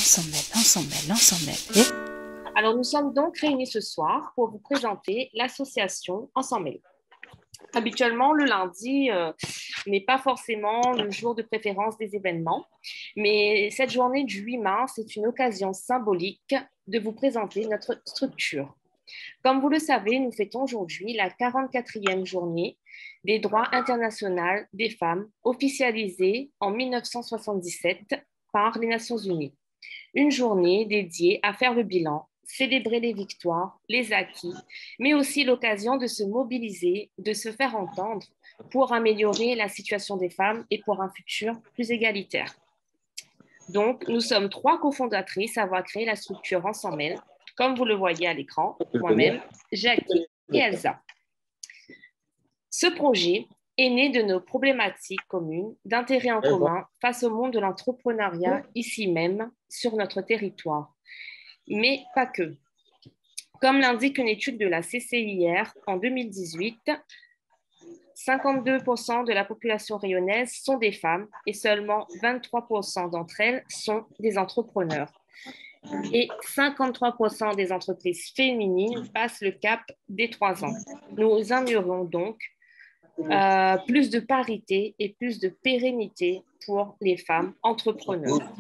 Ensemble. Alors, nous sommes donc réunis ce soir pour vous présenter l'association Ensemble. Habituellement, le lundi n'est pas forcément le jour de préférence des événements, mais cette journée du 8 mars est une occasion symbolique de vous présenter notre structure. Comme vous le savez, nous fêtons aujourd'hui la 44e journée des droits internationaux des femmes, officialisée en 1977 par les Nations Unies. Une journée dédiée à faire le bilan, célébrer les victoires, les acquis, mais aussi l'occasion de se mobiliser, de se faire entendre pour améliorer la situation des femmes et pour un futur plus égalitaire. Donc, nous sommes 3 cofondatrices à avoir créé la structure Ensemble, comme vous le voyez à l'écran, moi-même, Jackie et Elsa. Ce projet est né de nos problématiques communes, d'intérêts en commun face au monde de l'entrepreneuriat ici même, sur notre territoire. Mais pas que. Comme l'indique une étude de la CCIR en 2018, 52% de la population rayonnaise sont des femmes et seulement 23% d'entre elles sont des entrepreneurs. Et 53% des entreprises féminines passent le cap des 3 ans. Nous aimerions donc plus de parité et plus de pérennité pour les femmes entrepreneurs.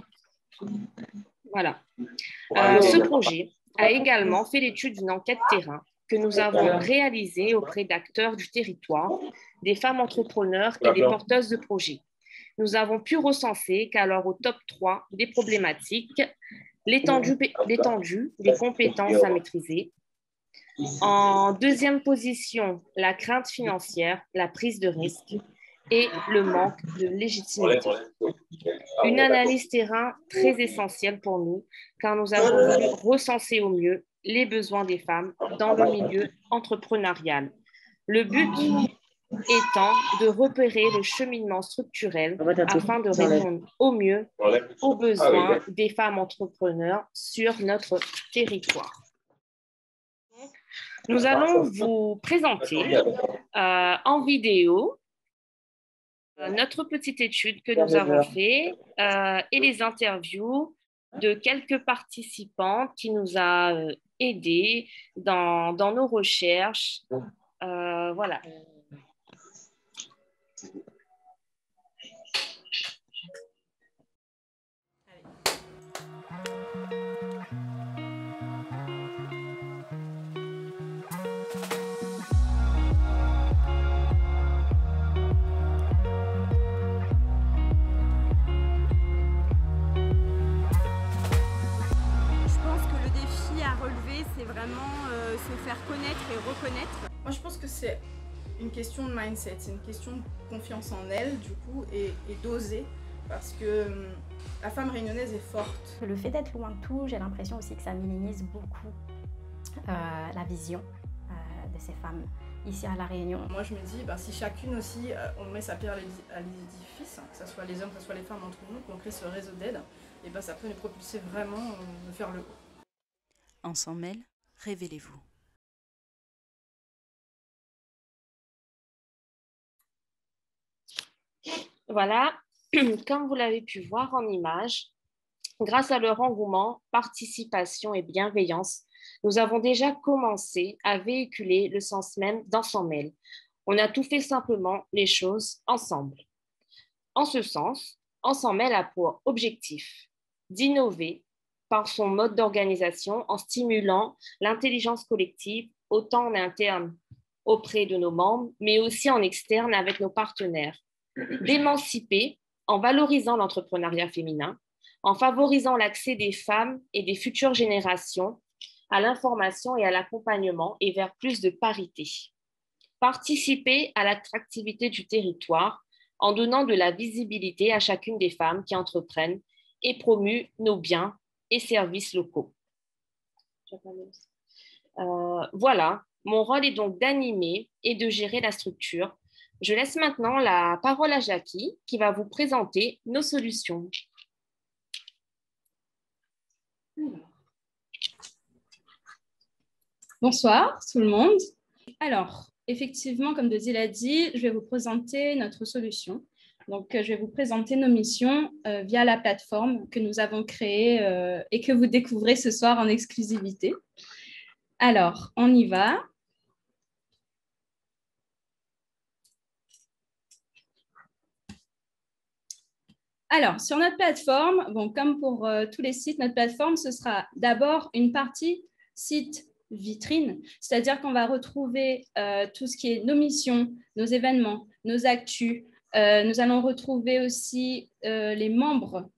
Voilà. Ce projet a également fait l'étude d'une enquête terrain que nous avons réalisée auprès d'acteurs du territoire, des femmes entrepreneurs et des porteuses de projets. Nous avons pu recenser qu'alors au top 3 des problématiques, l'étendue des compétences à maîtriser. En deuxième position, la crainte financière, la prise de risque et le manque de légitimité. Une analyse terrain très essentielle pour nous, car nous avons voulu recenser au mieux les besoins des femmes dans le milieu entrepreneurial. Le but étant de repérer le cheminement structurel afin de répondre au mieux aux besoins des femmes entrepreneurs sur notre territoire. Nous allons vous présenter en vidéo notre petite étude que nous avons faite et les interviews de quelques participantes qui nous a aidés dans nos recherches. Voilà. C'est vraiment se faire connaître et reconnaître. Moi, je pense que c'est une question de mindset, c'est une question de confiance en elle, du coup, et d'oser, parce que la femme réunionnaise est forte. Le fait d'être loin de tout, j'ai l'impression aussi que ça minimise beaucoup la vision de ces femmes ici à La Réunion. Moi, je me dis, si chacune aussi, on met sa pierre à l'édifice, que ce soit les hommes, que ce soit les femmes entre nous, qu'on crée ce réseau d'aide, et ça peut nous propulser vraiment vers le haut. Ensemble, révélez-vous. Voilà, comme vous l'avez pu voir en image, grâce à leur engouement, participation et bienveillance, nous avons déjà commencé à véhiculer le sens même d'Ensemble. On a tout fait simplement les choses ensemble. En ce sens, Ensemble a pour objectif d'innover par son mode d'organisation en stimulant l'intelligence collective autant en interne auprès de nos membres, mais aussi en externe avec nos partenaires, d'émanciper en valorisant l'entrepreneuriat féminin, en favorisant l'accès des femmes et des futures générations à l'information et à l'accompagnement et vers plus de parité. Participer à l'attractivité du territoire en donnant de la visibilité à chacune des femmes qui entreprennent et promuent nos biens et services locaux. Voilà, mon rôle est donc d'animer et de gérer la structure. Je laisse maintenant la parole à Jackie qui va vous présenter nos solutions. Bonsoir tout le monde. Alors, effectivement, comme Dodi l'a dit, je vais vous présenter notre solution. Donc, je vais vous présenter nos missions via la plateforme que nous avons créée et que vous découvrez ce soir en exclusivité. Alors, on y va. Alors, sur notre plateforme, bon, comme pour tous les sites, notre plateforme, ce sera d'abord une partie site vitrine, c'est-à-dire qu'on va retrouver tout ce qui est nos missions, nos événements, nos actus. Nous allons retrouver aussi les membres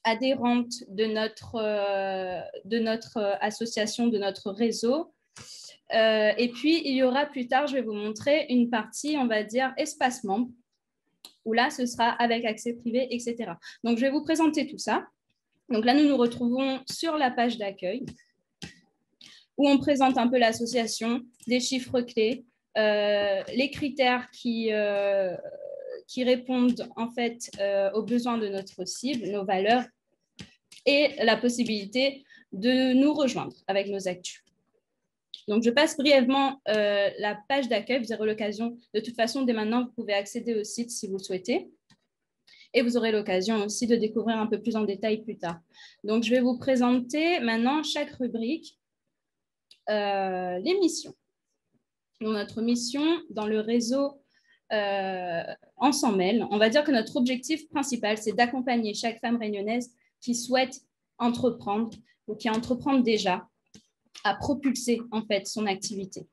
adhérentes de notre association, de notre réseau. Et puis, il y aura plus tard, je vais vous montrer une partie, on va dire, espace membre, où là, ce sera avec accès privé, etc. Donc, je vais vous présenter tout ça. Donc là, nous nous retrouvons sur la page d'accueil où on présente un peu l'association, des chiffres clés, les critères qui répondent en fait aux besoins de notre cible, nos valeurs et la possibilité de nous rejoindre avec nos actus. Donc, je passe brièvement la page d'accueil. Vous aurez l'occasion, de toute façon, dès maintenant, vous pouvez accéder au site si vous le souhaitez. Et vous aurez l'occasion aussi de découvrir un peu plus en détail plus tard. Donc, je vais vous présenter maintenant chaque rubrique, les missions. Donc, notre mission dans le réseau Ensemble, on va dire que notre objectif principal, c'est d'accompagner chaque femme réunionnaise qui souhaite entreprendre ou qui entreprend déjà à propulser en fait son activité.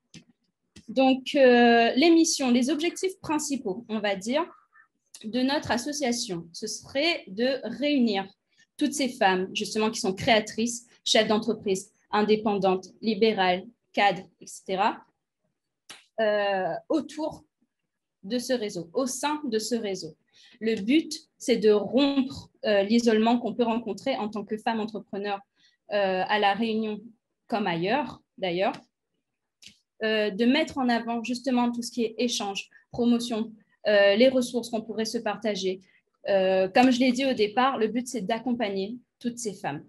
Donc, les missions, les objectifs principaux, on va dire, de notre association, ce serait de réunir toutes ces femmes, justement, qui sont créatrices, chefs d'entreprise, indépendantes, libérales, cadres, etc., autour de ce réseau, au sein de ce réseau. Le but, c'est de rompre l'isolement qu'on peut rencontrer en tant que femme entrepreneur à La Réunion comme ailleurs, d'ailleurs, de mettre en avant justement tout ce qui est échange, promotion, les ressources qu'on pourrait se partager. Comme je l'ai dit au départ, le but, c'est d'accompagner toutes ces femmes.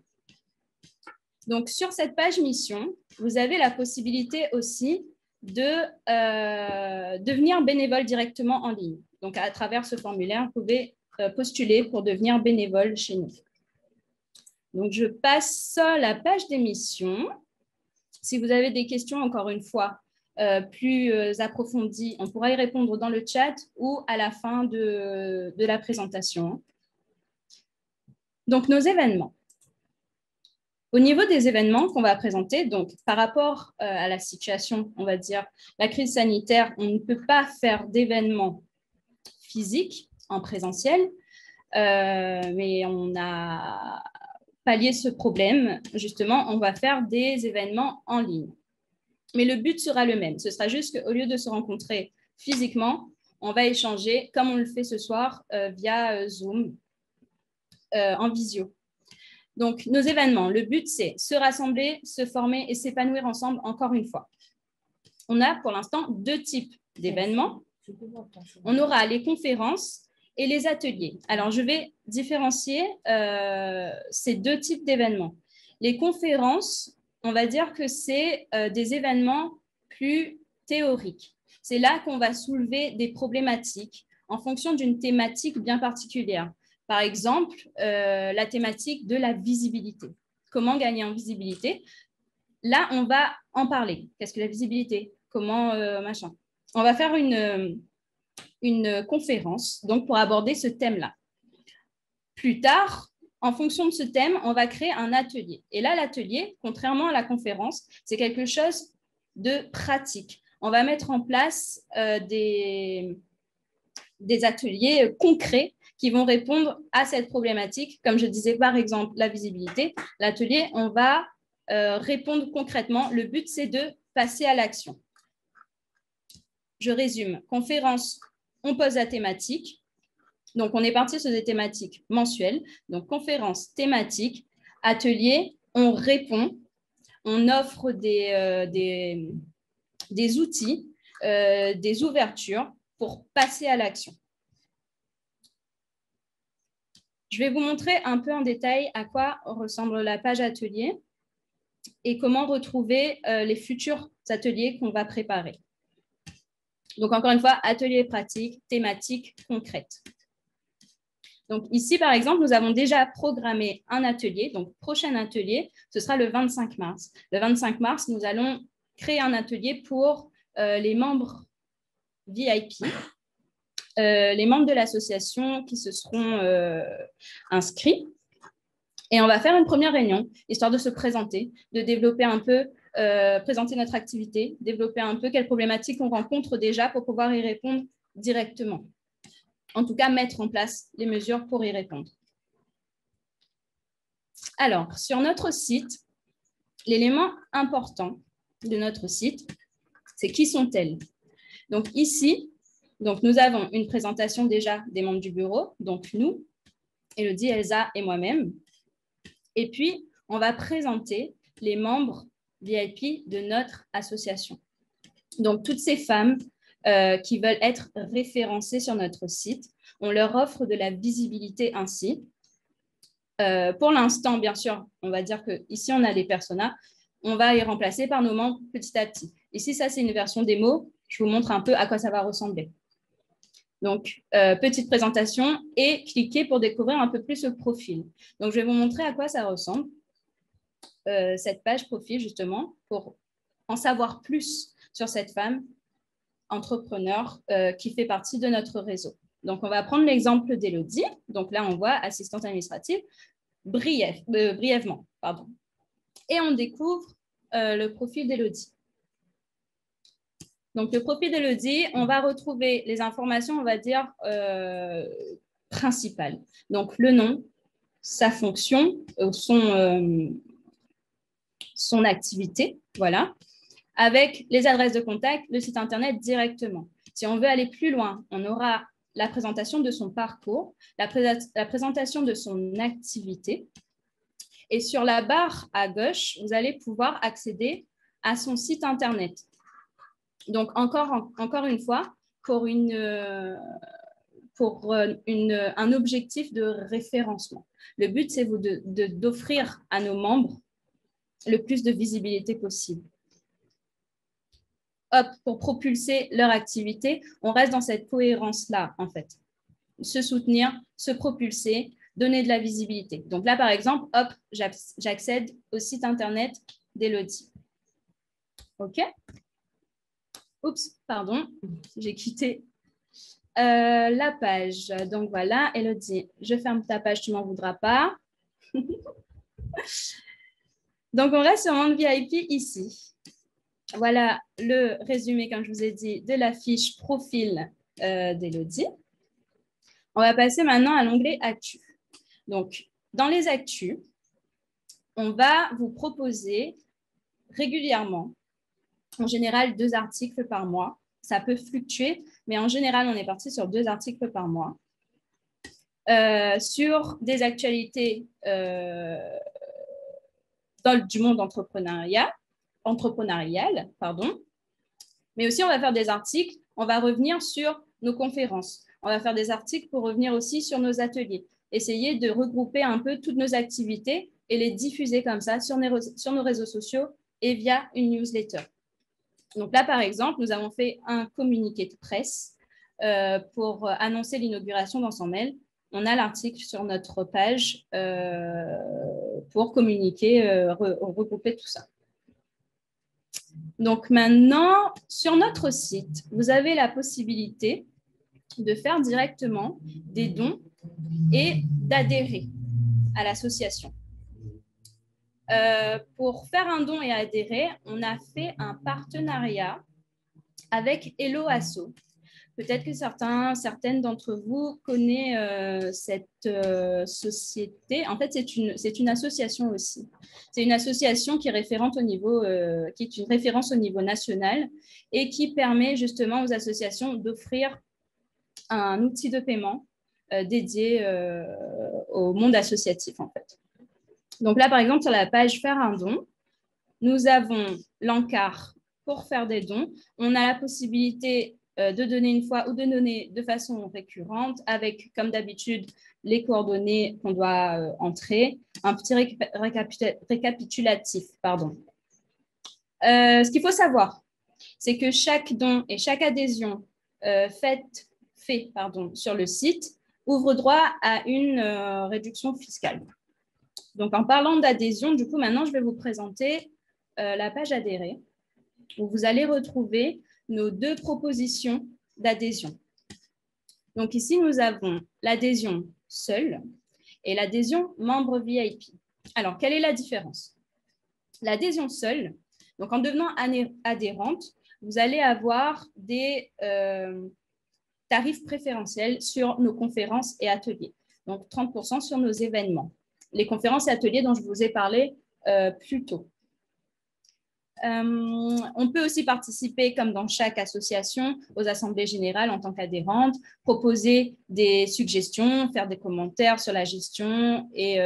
Donc, sur cette page mission, vous avez la possibilité aussi de devenir bénévole directement en ligne. Donc, à travers ce formulaire, vous pouvez postuler pour devenir bénévole chez nous. Donc, je passe la page des missions. Si vous avez des questions, encore une fois, plus approfondies, on pourra y répondre dans le chat ou à la fin de la présentation. Donc, nos événements. Au niveau des événements qu'on va présenter, donc par rapport à la situation, on va dire, la crise sanitaire, on ne peut pas faire d'événements physiques en présentiel, mais on a pallié ce problème. Justement, on va faire des événements en ligne. Mais le but sera le même. Ce sera juste qu'au lieu de se rencontrer physiquement, on va échanger, comme on le fait ce soir, via Zoom, en visio. Donc, nos événements, le but, c'est se rassembler, se former et s'épanouir ensemble encore une fois. On a pour l'instant 2 types d'événements. On aura les conférences et les ateliers. Alors, je vais différencier ces 2 types d'événements. Les conférences, on va dire que c'est des événements plus théoriques. C'est là qu'on va soulever des problématiques en fonction d'une thématique bien particulière. Par exemple, la thématique de la visibilité. Comment gagner en visibilité? Là, on va en parler. Qu'est-ce que la visibilité? Comment machin? On va faire une conférence donc, pour aborder ce thème-là. Plus tard, en fonction de ce thème, on va créer un atelier. Et là, l'atelier, contrairement à la conférence, c'est quelque chose de pratique. On va mettre en place des ateliers concrets qui vont répondre à cette problématique. Comme je disais, par exemple, la visibilité. L'atelier, on va répondre concrètement. Le but, c'est de passer à l'action. Je résume. Conférence, on pose la thématique. Donc, on est parti sur des thématiques mensuelles. Donc, conférence, thématique. Atelier, on répond. On offre des outils, des ouvertures pour passer à l'action. Je vais vous montrer un peu en détail à quoi ressemble la page atelier et comment retrouver les futurs ateliers qu'on va préparer. Donc, encore une fois, atelier pratique, thématique concrète. Donc ici, par exemple, nous avons déjà programmé un atelier. Donc, prochain atelier, ce sera le 25 mars. Le 25 mars, nous allons créer un atelier pour les membres VIP, les membres de l'association qui se seront inscrits. Et on va faire une première réunion, histoire de se présenter, de développer un peu, présenter notre activité, développer un peu quelles problématiques on rencontre déjà pour pouvoir y répondre directement. En tout cas, mettre en place les mesures pour y répondre. Alors, sur notre site, l'élément important de notre site, c'est qui sont-elles? Donc ici, nous avons une présentation déjà des membres du bureau, donc nous, Élodie, Elsa et moi-même. Et puis, on va présenter les membres VIP de notre association. Donc, toutes ces femmes qui veulent être référencées sur notre site, on leur offre de la visibilité ainsi. Pour l'instant, bien sûr, on va dire qu'ici, on a des personas. On va les remplacer par nos membres petit à petit. Ici, ça, c'est une version démo. Je vous montre un peu à quoi ça va ressembler. Donc, petite présentation et cliquez pour découvrir un peu plus le profil. Donc, je vais vous montrer à quoi ça ressemble, cette page profil, justement, pour en savoir plus sur cette femme entrepreneur qui fait partie de notre réseau. Donc, on va prendre l'exemple d'Élodie. Donc, là, on voit assistante administrative brièvement. Pardon. Et on découvre le profil d'Élodie. Donc, le profil d'Élodie, on va retrouver les informations, on va dire, principales. Donc, le nom, sa fonction, son activité, voilà, avec les adresses de contact, le site Internet directement. Si on veut aller plus loin, on aura la présentation de son parcours, la présentation de son activité. Et sur la barre à gauche, vous allez pouvoir accéder à son site Internet. Donc, encore une fois, pour un objectif de référencement. Le but, c'est d'offrir à nos membres le plus de visibilité possible. Hop, pour propulser leur activité, on reste dans cette cohérence-là, en fait. Se soutenir, se propulser, donner de la visibilité. Donc là, par exemple, hop, j'accède au site Internet d'Élodie. OK? Oups, pardon, j'ai quitté la page. Donc voilà, Élodie, je ferme ta page, tu ne m'en voudras pas. Donc, on reste sur Monde VIP ici. Voilà le résumé, comme je vous ai dit, de la fiche profil d'Élodie. On va passer maintenant à l'onglet Actu. Donc, dans les Actus, on va vous proposer régulièrement, en général, 2 articles par mois. Ça peut fluctuer, mais en général, on est parti sur 2 articles par mois sur des actualités du monde entrepreneurial, mais aussi on va faire des articles, on va revenir sur nos conférences, on va faire des articles pour revenir aussi sur nos ateliers, essayer de regrouper un peu toutes nos activités et les diffuser comme ça sur nos réseaux sociaux et via une newsletter. Donc là, par exemple, nous avons fait un communiqué de presse pour annoncer l'inauguration d'Ensemble. On a l'article sur notre page pour communiquer, regrouper tout ça. Donc maintenant, sur notre site, vous avez la possibilité de faire directement des dons et d'adhérer à l'association. Pour faire un don et adhérer, on a fait un partenariat avec Hello Asso. Peut-être que certaines d'entre vous connaissent cette société. En fait, c'est une association aussi. C'est une association qui est référente qui est une référence au niveau national et qui permet justement aux associations d'offrir un outil de paiement dédié au monde associatif, en fait. Donc là, par exemple, sur la page Faire un don, nous avons l'encart pour faire des dons. On a la possibilité de donner une fois ou de donner de façon récurrente avec, comme d'habitude, les coordonnées qu'on doit entrer, un petit récapitulatif. Ce qu'il faut savoir, c'est que chaque don et chaque adhésion fait sur le site ouvre droit à une réduction fiscale. Donc, en parlant d'adhésion, du coup, maintenant, je vais vous présenter la page adhérer, où vous allez retrouver nos 2 propositions d'adhésion. Donc, ici, nous avons l'adhésion seule et l'adhésion membre VIP. Alors, quelle est la différence? L'adhésion seule, donc en devenant adhérente, vous allez avoir des tarifs préférentiels sur nos conférences et ateliers, donc 30% sur nos événements. Les conférences et ateliers dont je vous ai parlé plus tôt. On peut aussi participer, comme dans chaque association, aux assemblées générales en tant qu'adhérente, proposer des suggestions, faire des commentaires sur la gestion et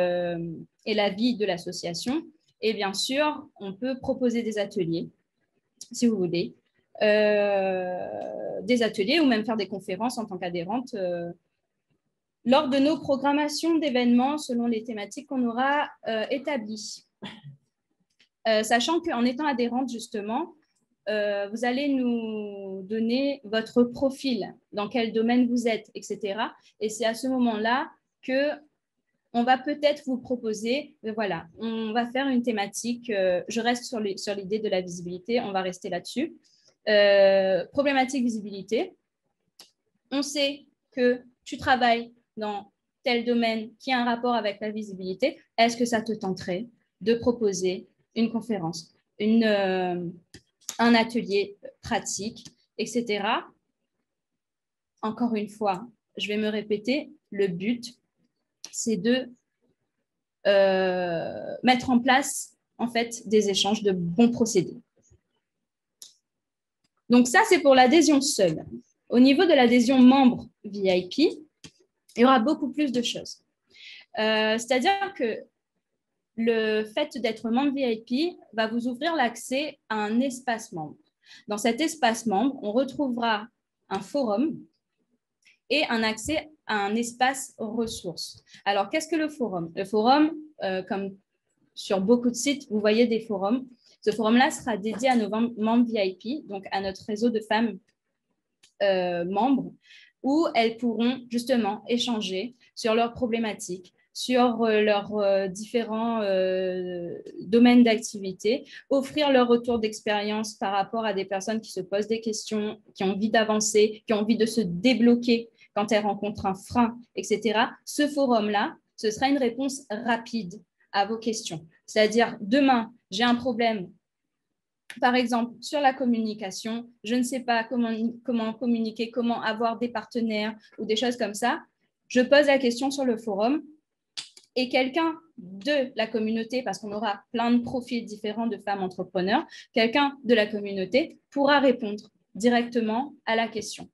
la vie de l'association. Et bien sûr, on peut proposer des ateliers, si vous voulez, des ateliers ou même faire des conférences en tant qu'adhérente lors de nos programmations d'événements selon les thématiques qu'on aura établies. Sachant qu'en étant adhérente, justement, vous allez nous donner votre profil, dans quel domaine vous êtes, etc. Et c'est à ce moment-là qu'on va peut-être vous proposer, voilà, on va faire une thématique, je reste sur l'idée de la visibilité, on va rester là-dessus. Problématique visibilité, on sait que tu travailles dans tel domaine qui a un rapport avec la visibilité, est-ce que ça te tenterait de proposer une conférence, un atelier pratique, etc. Encore une fois, je vais me répéter, le but, c'est de mettre en place, en fait, des échanges de bons procédés. Donc ça, c'est pour l'adhésion seule. Au niveau de l'adhésion membre VIP, il y aura beaucoup plus de choses. C'est-à-dire que le fait d'être membre VIP va vous ouvrir l'accès à un espace membre. Dans cet espace membre, on retrouvera un forum et un accès à un espace ressources. Alors, qu'est-ce que le forum? Le forum, comme sur beaucoup de sites, vous voyez des forums. Ce forum-là sera dédié à nos membres VIP, donc à notre réseau de femmes membres, où elles pourront justement échanger sur leurs problématiques, sur leurs différents domaines d'activité, offrir leur retour d'expérience par rapport à des personnes qui se posent des questions, qui ont envie d'avancer, qui ont envie de se débloquer quand elles rencontrent un frein, etc. Ce forum-là, ce sera une réponse rapide à vos questions. C'est-à-dire, demain, j'ai un problème, par exemple, sur la communication, je ne sais pas comment communiquer, comment avoir des partenaires ou des choses comme ça. Je pose la question sur le forum et quelqu'un de la communauté, parce qu'on aura plein de profils différents de femmes entrepreneurs, quelqu'un de la communauté pourra répondre directement à la question.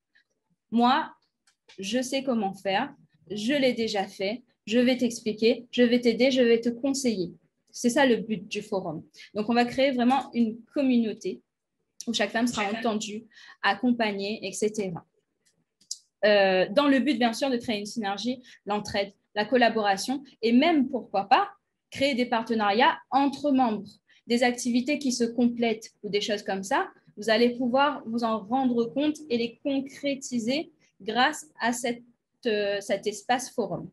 Moi, je sais comment faire, je l'ai déjà fait, je vais t'expliquer, je vais t'aider, je vais te conseiller. C'est ça le but du forum. Donc, on va créer vraiment une communauté où chaque femme sera entendue, accompagnée, etc. Dans le but, bien sûr, de créer une synergie, l'entraide, la collaboration et même, pourquoi pas, créer des partenariats entre membres, des activités qui se complètent ou des choses comme ça. Vous allez pouvoir vous en rendre compte et les concrétiser grâce à cet espace forum.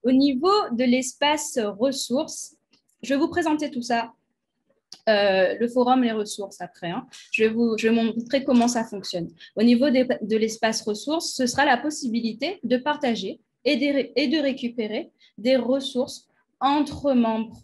Au niveau de l'espace ressources, je vais vous présenter tout ça, le forum, les ressources après. Je vais vous montrer comment ça fonctionne. Au niveau de l'espace ressources, ce sera la possibilité de partager et de récupérer des ressources entre membres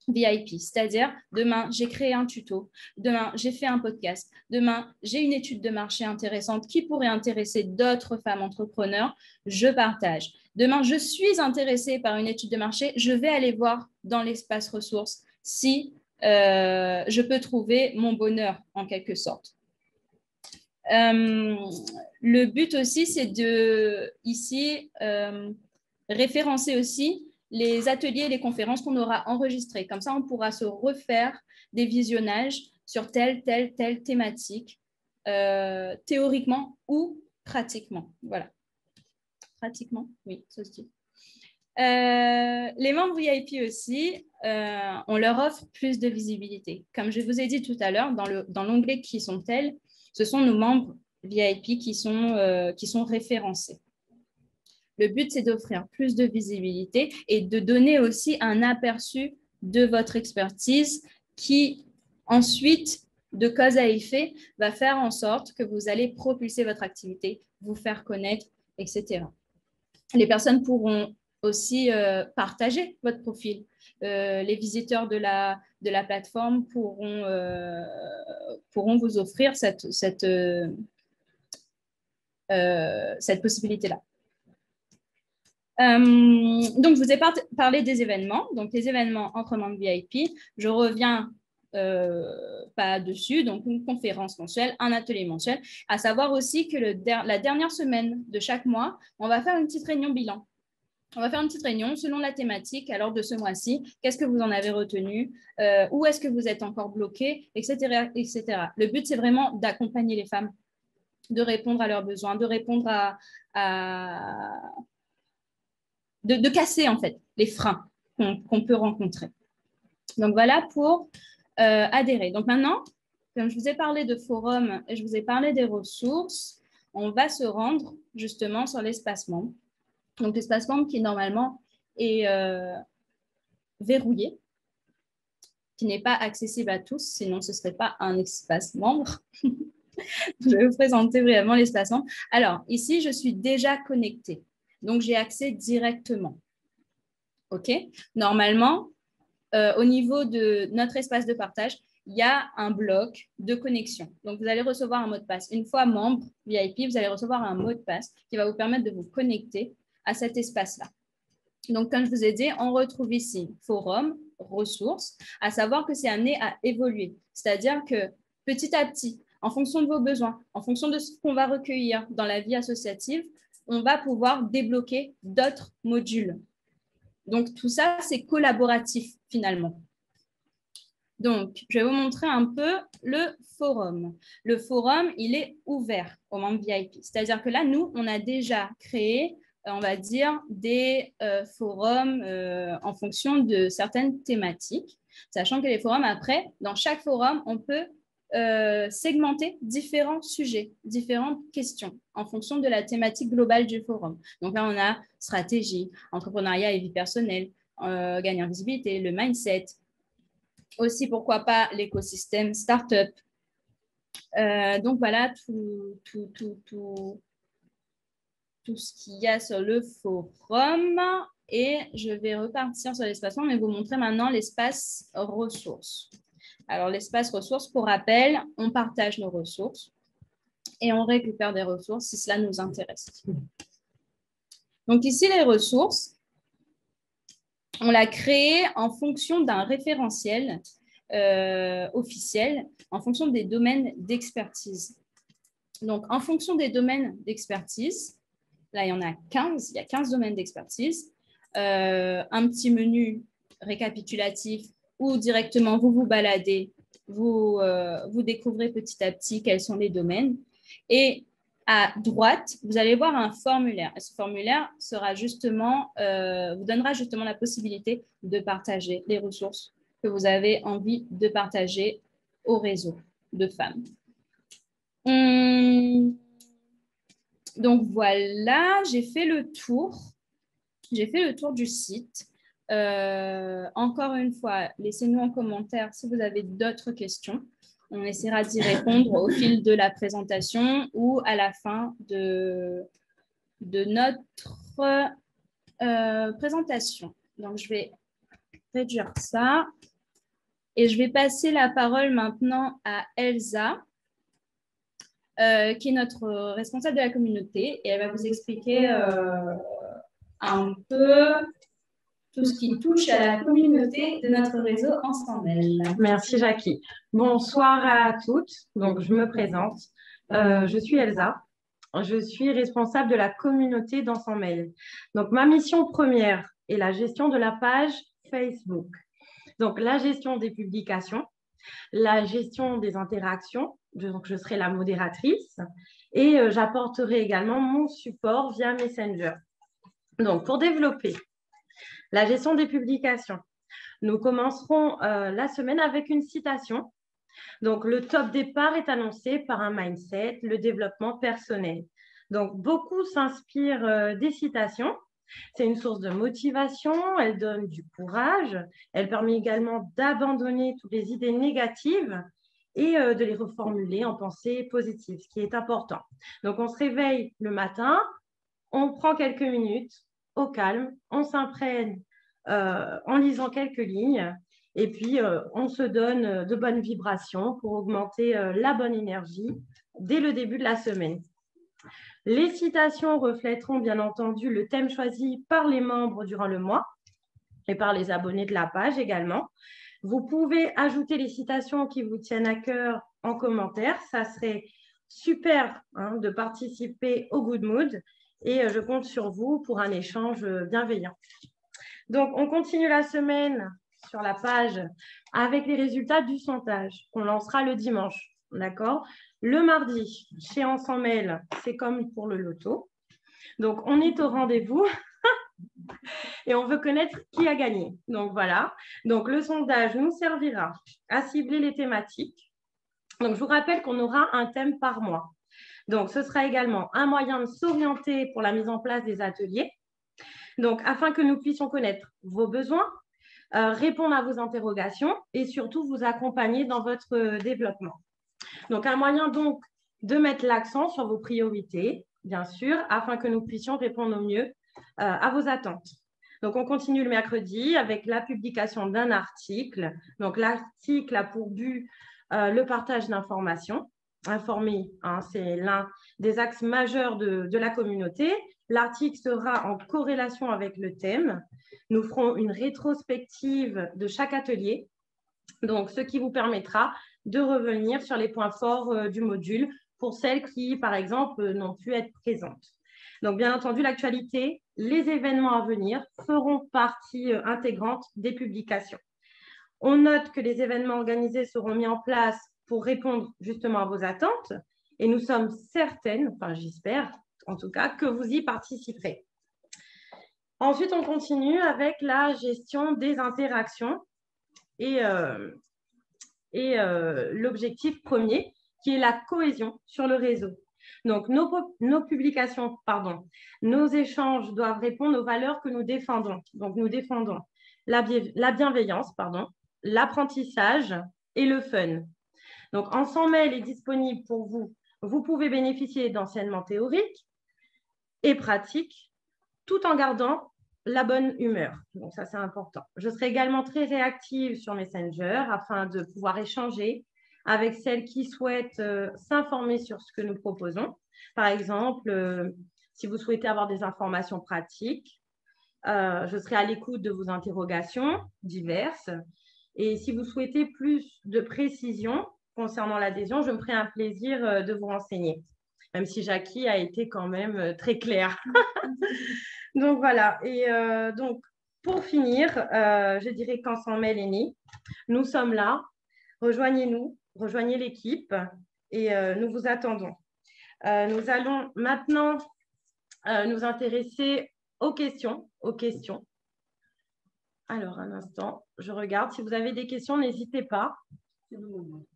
VIP. C'est-à-dire, demain, j'ai créé un tuto, demain, j'ai fait un podcast, demain, j'ai une étude de marché intéressante qui pourrait intéresser d'autres femmes entrepreneurs, je partage. Demain, je suis intéressée par une étude de marché, je vais aller voir dans l'espace ressources si je peux trouver mon bonheur en quelque sorte. Le but aussi, c'est de ici référencer aussi les ateliers et les conférences qu'on aura enregistrées. Comme ça, on pourra se refaire des visionnages sur telle thématique, théoriquement ou pratiquement. Voilà. Pratiquement, oui, ça se dit. Les membres VIP aussi, on leur offre plus de visibilité. Comme je vous ai dit tout à l'heure, dans l'onglet « Qui sont-elles ?», ce sont nos membres VIP qui sont référencés. Le but, c'est d'offrir plus de visibilité et de donner aussi un aperçu de votre expertise qui, ensuite, de cause à effet, va faire en sorte que vous allez propulser votre activité, vous faire connaître, etc. Les personnes pourront aussi partager votre profil. Les visiteurs de la plateforme pourront vous offrir cette possibilité-là. Donc, je vous ai parlé des événements. Donc, les événements entre membres VIP, je reviens pas dessus. Donc, une conférence mensuelle, un atelier mensuel. À savoir aussi que la dernière semaine de chaque mois, on va faire une petite réunion bilan. On va faire une petite réunion selon la thématique. Alors, de ce mois-ci, qu'est-ce que vous en avez retenu? Où est-ce que vous êtes encore bloqué, etc., etc. Le but, c'est vraiment d'accompagner les femmes, de répondre à leurs besoins, de répondre de casser, en fait, les freins qu'on peut rencontrer. Donc, voilà pour adhérer. Donc, maintenant, comme je vous ai parlé de forum et je vous ai parlé des ressources, on va se rendre justement sur l'espace membre. Donc, l'espace membre qui, normalement, est verrouillé, qui n'est pas accessible à tous, sinon ce ne serait pas un espace membre. Je vais vous présenter brièvement l'espace membre. Alors, ici, je suis déjà connectée. Donc, j'ai accès directement. OK? Normalement, au niveau de notre espace de partage, il y a un bloc de connexion. Donc, vous allez recevoir un mot de passe. Une fois membre VIP, vous allez recevoir un mot de passe qui va vous permettre de vous connecter à cet espace-là. Donc, comme je vous ai dit, on retrouve ici forum, ressources, à savoir que c'est amené à évoluer. C'est-à-dire que petit à petit, en fonction de vos besoins, en fonction de ce qu'on va recueillir dans la vie associative, on va pouvoir débloquer d'autres modules. Donc, tout ça, c'est collaboratif finalement. Donc, je vais vous montrer un peu le forum. Le forum, il est ouvert aux membres VIP. C'est-à-dire que là, nous, on a déjà créé, on va dire, des forums en fonction de certaines thématiques, sachant que les forums, après, dans chaque forum, on peut segmenter différents sujets, différentes questions en fonction de la thématique globale du forum. Donc là, on a stratégie, entrepreneuriat et vie personnelle, gagner en visibilité, le mindset, aussi, pourquoi pas, l'écosystème startup. Donc voilà, tout ce qu'il y a sur le forum. Et je vais repartir sur l'espace membre et vous montrer maintenant l'espace ressources. Alors, l'espace ressources, pour rappel, on partage nos ressources et on récupère des ressources si cela nous intéresse. Donc ici, les ressources, on l'a créé en fonction d'un référentiel officiel, en fonction des domaines d'expertise. Donc, en fonction des domaines d'expertise, là, il y en a 15, il y a 15 domaines d'expertise, un petit menu récapitulatif où directement vous vous baladez, vous découvrez petit à petit quels sont les domaines. Et à droite, vous allez voir un formulaire. Et ce formulaire sera justement, vous donnera justement la possibilité de partager les ressources que vous avez envie de partager au réseau de femmes. Donc voilà, j'ai fait le tour. J'ai fait le tour du site. Encore une fois, laissez-nous en commentaire si vous avez d'autres questions. On essaiera d'y répondre au fil de la présentation ou à la fin de notre présentation. Donc, je vais réduire ça. Et je vais passer la parole maintenant à Elsa, qui est notre responsable de la communauté. Et elle va vous expliquer un peu tout ce qui touche à la communauté de notre réseau Ensemble. Merci Jackie. Bonsoir à toutes. Donc, je me présente. Je suis Elsa. Je suis responsable de la communauté d'Ensemble. Donc, ma mission première est la gestion de la page Facebook. Donc, la gestion des publications, la gestion des interactions. Donc, je serai la modératrice et j'apporterai également mon support via Messenger. Donc, pour développer la gestion des publications, nous commencerons la semaine avec une citation. Donc, le top départ est annoncé par un mindset, le développement personnel. Donc, beaucoup s'inspirent des citations. C'est une source de motivation, elle donne du courage, elle permet également d'abandonner toutes les idées négatives et de les reformuler en pensée positive, ce qui est important. Donc, on se réveille le matin, on prend quelques minutes au calme, on s'imprègne en lisant quelques lignes et puis on se donne de bonnes vibrations pour augmenter la bonne énergie dès le début de la semaine. Les citations reflèteront bien entendu le thème choisi par les membres durant le mois et par les abonnés de la page également. Vous pouvez ajouter les citations qui vous tiennent à cœur en commentaire. Ça serait super de participer au Good Mood et je compte sur vous pour un échange bienveillant. Donc, on continue la semaine sur la page avec les résultats du sondage qu'on lancera le dimanche. D'accord? Le mardi, chez On s'en mêle, c'est comme pour le loto. Donc, on est au rendez-vous et on veut connaître qui a gagné. Donc, voilà. Donc, le sondage nous servira à cibler les thématiques. Donc, je vous rappelle qu'on aura un thème par mois. Donc, ce sera également un moyen de s'orienter pour la mise en place des ateliers. Donc, afin que nous puissions connaître vos besoins, répondre à vos interrogations et surtout vous accompagner dans votre développement. Donc, un moyen donc de mettre l'accent sur vos priorités, bien sûr, afin que nous puissions répondre au mieux à vos attentes. Donc, on continue le mercredi avec la publication d'un article. Donc, l'article a pour but le partage d'informations. Informer, c'est l'un des axes majeurs de la communauté. L'article sera en corrélation avec le thème. Nous ferons une rétrospective de chaque atelier, donc ce qui vous permettra de revenir sur les points forts du module pour celles qui, par exemple, n'ont pu être présentes. Donc, bien entendu, l'actualité, les événements à venir feront partie intégrante des publications. On note que les événements organisés seront mis en place pour répondre justement à vos attentes et nous sommes certaines, enfin j'espère en tout cas, que vous y participerez. Ensuite, on continue avec la gestion des interactions et l'objectif premier qui est la cohésion sur le réseau. Donc, nos publications, nos échanges doivent répondre aux valeurs que nous défendons. Donc, nous défendons la bienveillance, l'apprentissage et le fun. Donc, On s'en mêle est disponible pour vous. Vous pouvez bénéficier d'enseignements théoriques et pratiques tout en gardant la bonne humeur. Donc, ça, c'est important. Je serai également très réactive sur Messenger afin de pouvoir échanger avec celles qui souhaitent s'informer sur ce que nous proposons. Par exemple, si vous souhaitez avoir des informations pratiques, je serai à l'écoute de vos interrogations diverses. Et si vous souhaitez plus de précision concernant l'adhésion, je me ferai un plaisir de vous renseigner, même si Jackie a été quand même très claire. Donc, voilà. Et donc, pour finir, je dirais qu'On s'en mêle est né. Nous sommes là. Rejoignez-nous, rejoignez l'équipe et nous vous attendons. Nous allons maintenant nous intéresser aux questions. Alors, un instant, je regarde. Si vous avez des questions, n'hésitez pas.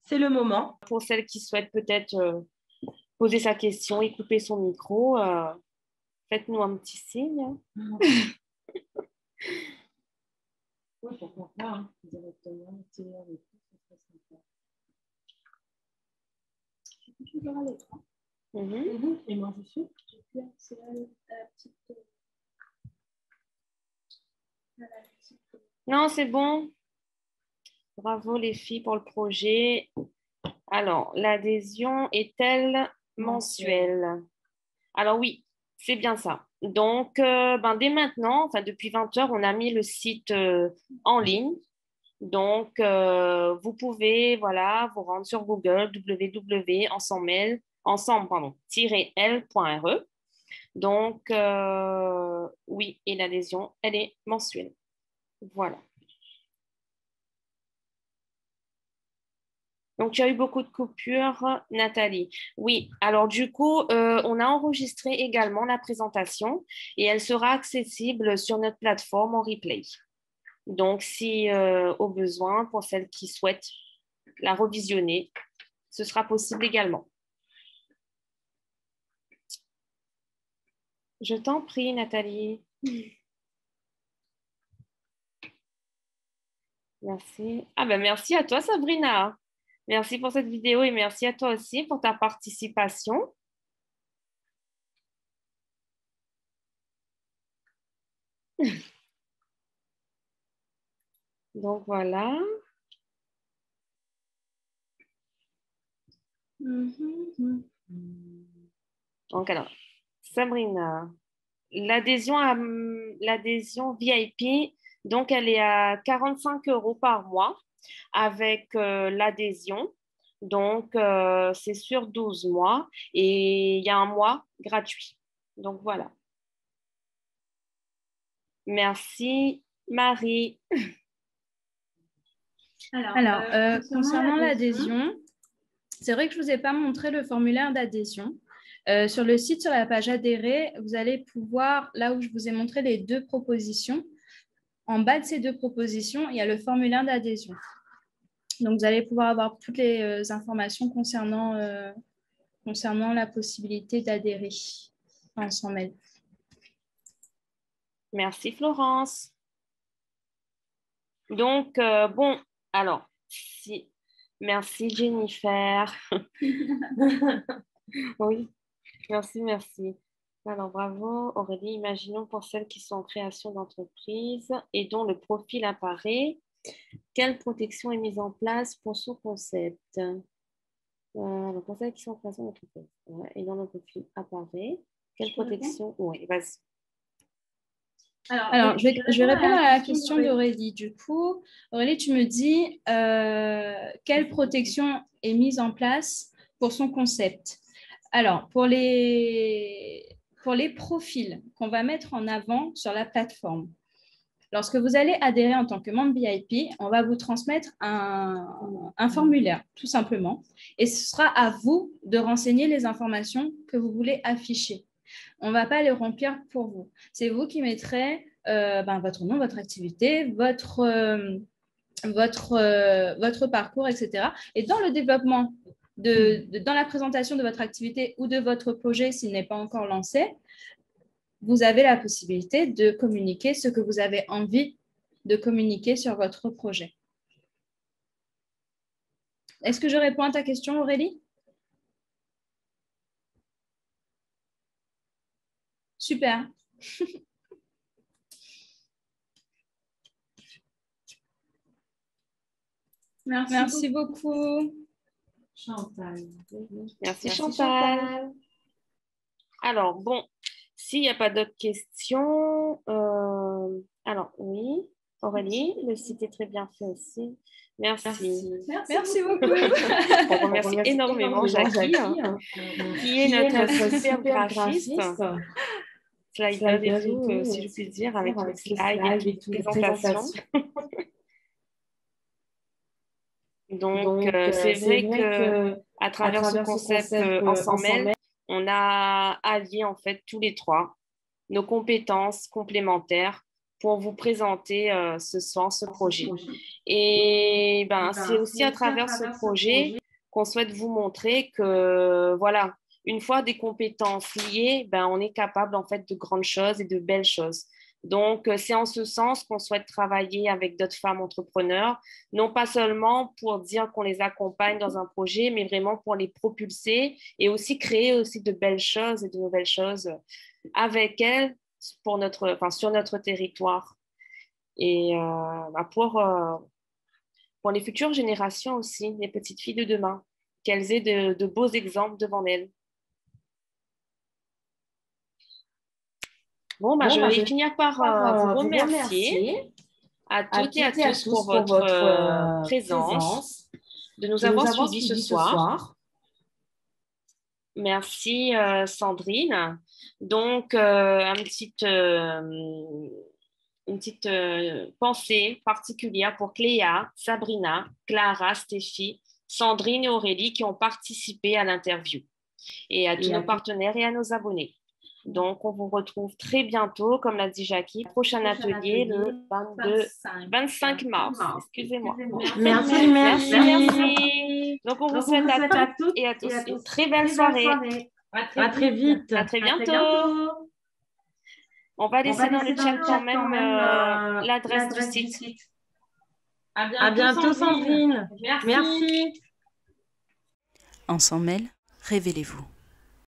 C'est le moment. Pour celles qui souhaitent peut-être poser sa question et couper son micro, faites-nous un petit signe. Oui, pourquoi pas, directement, Et moi, je suis. C'est la petite. Non, c'est bon. Bravo les filles pour le projet. Alors, l'adhésion est-elle mensuelle? Alors oui, c'est bien ça. Donc, dès maintenant, enfin depuis 20 heures, on a mis le site en ligne. Donc, vous pouvez vous rendre sur Google www.ensemble-l.re. Donc, oui, et l'adhésion, elle est mensuelle. Voilà. Donc, il y a eu beaucoup de coupures, Nathalie. Oui, alors du coup, on a enregistré également la présentation et elle sera accessible sur notre plateforme en replay. Donc, si au besoin, pour celles qui souhaitent la revisionner, ce sera possible également. Je t'en prie, Nathalie. Merci. Ah ben merci à toi, Sabrina. Merci pour cette vidéo et merci à toi aussi pour ta participation. Donc voilà. Donc alors, Sabrina, l'adhésion VIP, donc elle est à 45 € par mois avec l'adhésion. Donc, c'est sur 12 mois et il y a un mois gratuit. Donc, voilà. Merci, Marie. Alors, concernant l'adhésion, c'est vrai que je ne vous ai pas montré le formulaire d'adhésion. Sur le site, sur la page adhérer, vous allez pouvoir, là où je vous ai montré les 2 propositions, en bas de ces 2 propositions, il y a le formulaire d'adhésion. Donc, vous allez pouvoir avoir toutes les informations concernant la possibilité d'adhérer à Ensemble. Merci, Florence. Donc, bon, alors, merci, Jennifer. Oui, merci. Alors, bravo, Aurélie. Imaginons pour celles qui sont en création d'entreprise et dont le profil apparaît. Quelle protection est mise en place pour ce concept? Pour celles qui sont en création d'entreprise et dont le profil apparaît. Quelle protection? Oui, vas-y. Alors, je vais répondre à la question d'Aurélie. Du coup, Aurélie, tu me dis quelle protection est mise en place pour son concept. Alors, pour les profils qu'on va mettre en avant sur la plateforme, lorsque vous allez adhérer en tant que membre VIP, on va vous transmettre un formulaire, tout simplement. Et ce sera à vous de renseigner les informations que vous voulez afficher. On ne va pas les remplir pour vous. C'est vous qui mettrez votre nom, votre activité, votre parcours, etc. Et dans le développement, dans la présentation de votre activité ou de votre projet, s'il n'est pas encore lancé, vous avez la possibilité de communiquer ce que vous avez envie de communiquer sur votre projet. Est-ce que je réponds à ta question, Aurélie? Super. Merci beaucoup. Chantal. Merci, Chantal. Alors, bon, s'il n'y a pas d'autres questions, alors oui, Aurélie, le site est très bien fait aussi. Merci beaucoup. On remercie énormément Jackie, qui est notre super graphiste. Slider et tout, si je puis dire, avec les slides et toutes les présentations. Donc, c'est vrai qu'à travers ce concept Ensemble, on a allié en fait tous les 3 nos compétences complémentaires pour vous présenter ce soir ce projet. Et c'est aussi à travers ce projet qu'on souhaite vous montrer que voilà, une fois des compétences liées, on est capable en fait de grandes choses et de belles choses. Donc, c'est en ce sens qu'on souhaite travailler avec d'autres femmes entrepreneurs, non pas seulement pour dire qu'on les accompagne dans un projet, mais vraiment pour les propulser et aussi créer aussi de belles choses et de nouvelles choses avec elles sur notre territoire. Et pour les futures générations aussi, les petites filles de demain, qu'elles aient de beaux exemples devant elles. Bon, je vais finir par vous remercier à toutes et à tous pour votre présence, de nous avoir suivis ce soir. Merci Sandrine. Donc, une petite pensée particulière pour Cléa, Sabrina, Clara, Stéphie, Sandrine et Aurélie qui ont participé à l'interview et à tous nos partenaires et à nos abonnés. Donc, on vous retrouve très bientôt, comme l'a dit Jackie. Prochain atelier le 25 mars. Excusez-moi. Merci. Donc, on vous souhaite à toutes et à tous une très belle soirée. À très vite. À très bientôt. On va laisser dans le chat quand même l'adresse du site. À bientôt, Sandrine. Merci. Ensemble, révélez-vous.